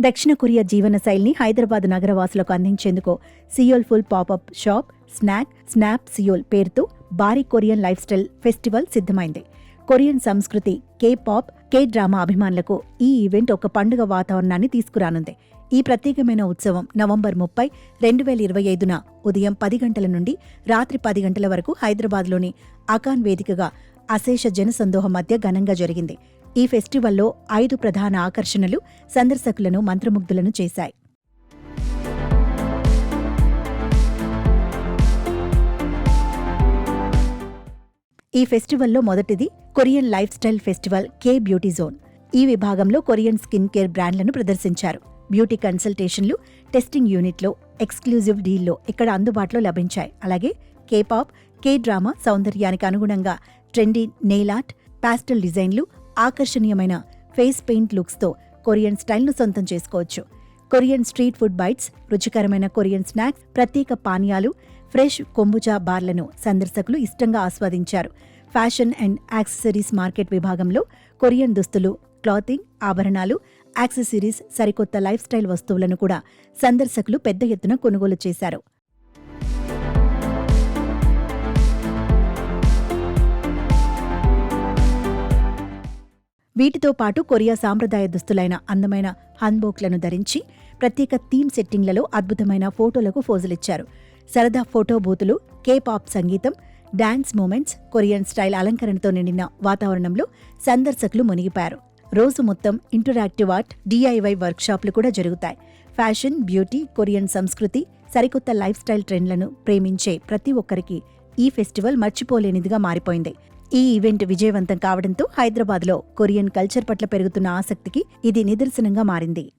దక్షిణ కొరియా జీవన శైలిని హైదరాబాద్ నగరవాసులకు అందించేందుకు Seoul full popup shop snap Seoul పేరుతో భారీ కొరియన్ లైఫ్ స్టైల్ ఫెస్టివల్ సిద్ధమైంది. కొరియన్ సంస్కృతి, కే-పాప్, కే-డ్రామా అభిమానులకు ఈ ఈవెంట్ ఒక పండుగ వాతావరణాన్ని తీసుకురానుంది. ఈ ప్రత్యేకమైన ఉత్సవం నవంబర్ 30, 2025న ఉదయం 10 గంటల నుండి రాత్రి 10 గంటల వరకు హైదరాబాద్లోని అకాన్ వేదికగా అశేష జనసందోహం మధ్య ఘనంగా జరిగింది. ఈ ఫెస్టివల్లో 5 ప్రధాన ఆకర్షణలు సందర్శకులను మంత్రముగ్ధులను చేశాయి. ఈ ఫెస్టివల్లో మొదటిది కొరియన్ లైఫ్ స్టైల్ ఫెస్టివల్ కే బ్యూటీ జోన్. ఈ విభాగంలో కొరియన్ స్కిన్ కేర్ బ్రాండ్లను ప్రదర్శించారు. బ్యూటీ కన్సల్టేషన్లు, టెస్టింగ్ యూనిట్లో, ఎక్స్క్లూజివ్ డీల్లో ఇక్కడ అందుబాటులో లభించాయి. అలాగే కే-పాప్, కే-డ్రామా సౌందర్యానికి అనుగుణంగా ట్రెండీ నెయిల్ ఆర్ట్, పాస్టల్ డిజైన్లు, ఆకర్షణీయమైన ఫేస్ పెయింట్ లుక్స్తో కొరియన్ స్టైల్ను సొంతం చేసుకోవచ్చు. కొరియన్ స్ట్రీట్ ఫుడ్ బైట్స్, రుచికరమైన కొరియన్ స్నాక్స్, ప్రత్యేక పానీయాలు, ఫ్రెష్ కొంబుచా బార్లను సందర్శకులు ఇష్టంగా ఆస్వాదించారు. ఫ్యాషన్ అండ్ యాక్సెసరీస్ మార్కెట్ విభాగంలో కొరియన్ దుస్తులు, క్లాతింగ్, ఆభరణాలు, యాక్సెసరీస్, సరికొత్త లైఫ్ స్టైల్ వస్తువులను కూడా సందర్శకులు పెద్ద ఎత్తున కొనుగోలు చేశారు. వీటితో పాటు కొరియా సాంప్రదాయ దుస్తులైన అందమైన హన్బోక్లను ధరించి ప్రత్యేక థీమ్ సెట్టింగ్లలో అద్భుతమైన ఫోటోలకు ఫోజులిచ్చారు. సరదా ఫోటో బూతులు, కే-పాప్ సంగీతం, డాన్స్ మూమెంట్స్, కొరియన్ స్టైల్ అలంకరణతో నిండిన వాతావరణంలో సందర్శకులు మునిగిపారు. రోజు మొత్తం ఇంటరాక్టివ్ ఆర్ట్, DIY వర్క్షాప్లు కూడా జరుగుతాయి. ఫ్యాషన్, బ్యూటీ, కొరియన్ సంస్కృతి, సరికొత్త లైఫ్ స్టైల్ ట్రెండ్లను ప్రేమించే ప్రతి ఒక్కరికి ఈ ఫెస్టివల్ మర్చిపోలేనిదిగా మారిపోయింది. ఈ ఈవెంట్ విజయవంతం కావడంతో హైదరాబాద్లో కొరియన్ కల్చర్ పట్ల పెరుగుతున్న ఆసక్తికి ఇది నిదర్శనంగా మారింది.